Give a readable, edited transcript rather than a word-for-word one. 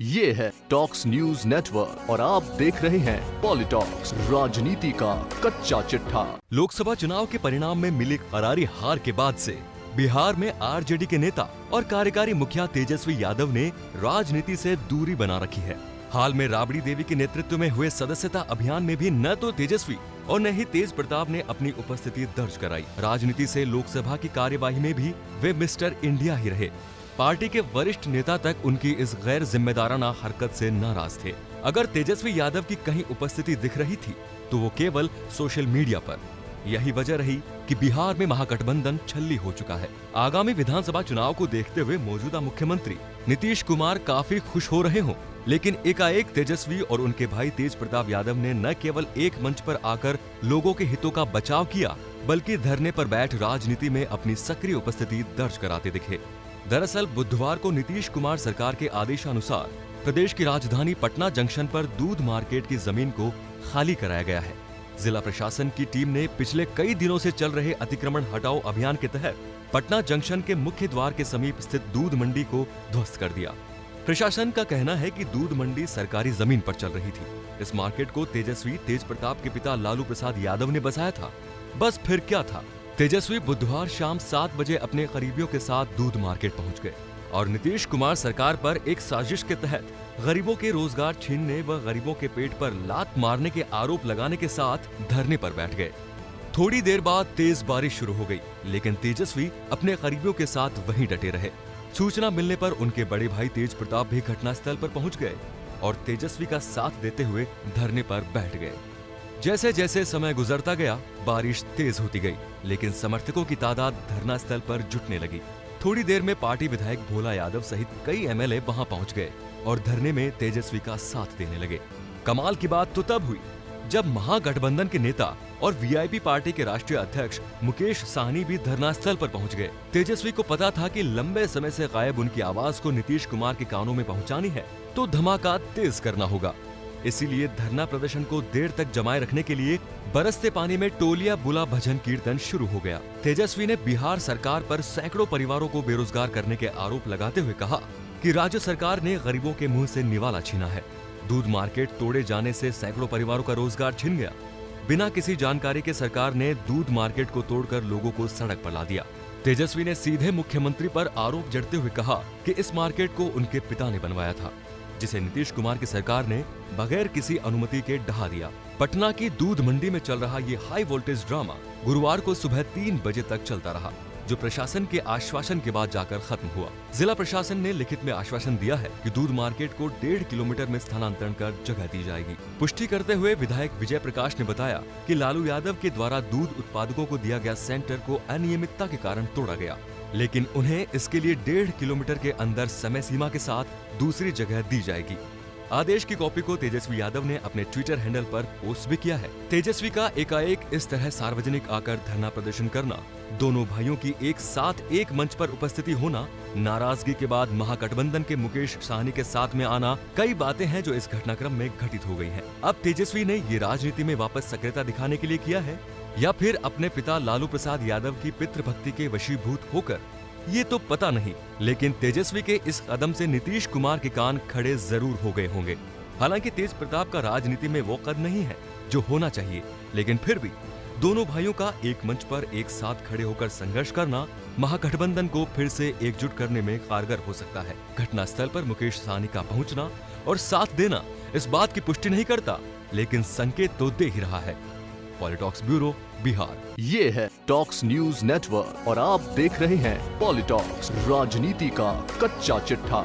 ये है talks news network और आप देख रहे हैं पॉलिटॉक्स, राजनीति का कच्चा चिट्ठा। लोकसभा चुनाव के परिणाम में मिली करारी हार के बाद से बिहार में आरजेडी के नेता और कार्यकारी मुखिया तेजस्वी यादव ने राजनीति से दूरी बना रखी है। हाल में राबड़ी देवी के नेतृत्व में हुए सदस्यता अभियान में भी न तो तेजस्वी और न ही तेज प्रताप ने अपनी उपस्थिति दर्ज कराई। राजनीति से लोकसभा की कार्यवाही में भी वे मिस्टर इंडिया ही रहे। पार्टी के वरिष्ठ नेता तक उनकी इस गैर जिम्मेदाराना हरकत से नाराज थे। अगर तेजस्वी यादव की कहीं उपस्थिति दिख रही थी तो वो केवल सोशल मीडिया पर। यही वजह रही कि बिहार में महागठबंधन छल्ली हो चुका है। आगामी विधानसभा चुनाव को देखते हुए मौजूदा मुख्यमंत्री नीतीश कुमार काफी खुश हो रहे हों, लेकिन एकाएक तेजस्वी और उनके भाई तेज प्रताप यादव ने न केवल एक मंच पर आकर लोगों के हितों का बचाव किया, बल्कि धरने पर बैठ राजनीति में अपनी सक्रिय उपस्थिति दर्ज कराते दिखे। दरअसल बुधवार को नीतीश कुमार सरकार के आदेशानुसार प्रदेश की राजधानी पटना जंक्शन पर दूध मार्केट की जमीन को खाली कराया गया है। जिला प्रशासन की टीम ने पिछले कई दिनों से चल रहे अतिक्रमण हटाओ अभियान के तहत पटना जंक्शन के मुख्य द्वार के समीप स्थित दूध मंडी को ध्वस्त कर दिया। प्रशासन का कहना है कि दूध मंडी सरकारी जमीन पर चल रही थी। इस मार्केट को तेजस्वी तेज प्रताप के पिता लालू प्रसाद यादव ने बसाया था। बस फिर क्या था, तेजस्वी बुधवार शाम 7 बजे अपने करीबियों के साथ दूध मार्केट पहुंच गए और नीतीश कुमार सरकार पर एक साजिश के तहत गरीबों के रोजगार छीनने व गरीबों के पेट पर लात मारने के आरोप लगाने के साथ धरने पर बैठ गए। थोड़ी देर बाद तेज बारिश शुरू हो गई, लेकिन तेजस्वी अपने करीबियों के साथ वहीं डटे रहे। सूचना मिलने पर उनके बड़े भाई तेज प्रताप भी घटनास्थल पर पहुंच गए और तेजस्वी का साथ देते हुए धरने पर बैठ गए। जैसे जैसे समय गुजरता गया, बारिश तेज होती गई, लेकिन समर्थकों की तादाद धरना स्थल पर जुटने लगी। थोड़ी देर में पार्टी विधायक भोला यादव सहित कई एमएलए वहां पहुंच गए और धरने में तेजस्वी का साथ देने लगे। कमाल की बात तो तब हुई जब महागठबंधन के नेता और वीआईपी पार्टी के राष्ट्रीय अध्यक्ष मुकेश साहनी भी धरना स्थल पर पहुंच गए। तेजस्वी को पता था कि लंबे समय से गायब उनकी आवाज को नीतीश कुमार के कानों में पहुंचानी है तो धमाका तेज करना होगा। इसीलिए धरना प्रदर्शन को देर तक जमाए रखने के लिए बरसते पानी में टोलिया बुला भजन कीर्तन शुरू हो गया। तेजस्वी ने बिहार सरकार पर सैकड़ों परिवारों को बेरोजगार करने के आरोप लगाते हुए कहा कि राज्य सरकार ने गरीबों के मुंह से निवाला छीना है। दूध मार्केट तोड़े जाने से सैकड़ों परिवारों का रोजगार छिन गया। बिना किसी जानकारी के सरकार ने दूध मार्केट को तोड़कर लोगों को सड़क पर ला दिया। तेजस्वी ने सीधे मुख्यमंत्री पर आरोप जड़ते हुए कहा कि इस मार्केट को उनके पिता ने बनवाया था, जिसे नीतीश कुमार की सरकार ने बगैर किसी अनुमति के ढहा दिया। पटना की दूध मंडी में चल रहा ये हाई वोल्टेज ड्रामा गुरुवार को सुबह 3 बजे तक चलता रहा, जो प्रशासन के आश्वासन के बाद जाकर खत्म हुआ। जिला प्रशासन ने लिखित में आश्वासन दिया है कि दूध मार्केट को 1.5 किलोमीटर में स्थानांतरण कर जगह दी जाएगी। पुष्टि करते हुए विधायक विजय प्रकाश ने बताया कि लालू यादव के द्वारा दूध उत्पादकों को दिया गया सेंटर को अनियमितता के कारण तोड़ा गया, लेकिन उन्हें इसके लिए 1.5 किलोमीटर के अंदर समय सीमा के साथ दूसरी जगह दी जाएगी। आदेश की कॉपी को तेजस्वी यादव ने अपने ट्विटर हैंडल पर पोस्ट भी किया है। तेजस्वी का एकाएक इस तरह सार्वजनिक आकर धरना प्रदर्शन करना, दोनों भाइयों की एक साथ एक मंच पर उपस्थिति होना, नाराजगी के बाद महागठबंधन के मुकेश साहनी के साथ में आना, कई बातें हैं जो इस घटनाक्रम में घटित हो गई हैं। अब तेजस्वी ने ये राजनीति में वापस सक्रियता दिखाने के लिए किया है या फिर अपने पिता लालू प्रसाद यादव की पितृभक्ति के वशीभूत होकर, ये तो पता नहीं, लेकिन तेजस्वी के इस कदम से नीतीश कुमार के कान खड़े जरूर हो गए होंगे। हालांकि तेज प्रताप का राजनीति में वो कद नहीं है जो होना चाहिए, लेकिन फिर भी दोनों भाइयों का एक मंच पर एक साथ खड़े होकर संघर्ष करना महागठबंधन को फिर से एकजुट करने में कारगर हो सकता है। घटनास्थल पर मुकेश साहनी का पहुंचना और साथ देना इस बात की पुष्टि नहीं करता, लेकिन संकेत तो दे ही रहा है। पॉलिटॉक्स ब्यूरो, बिहार। ये है टॉक्स न्यूज नेटवर्क और आप देख रहे हैं पॉलिटॉक्स, राजनीति का कच्चा चिट्ठा।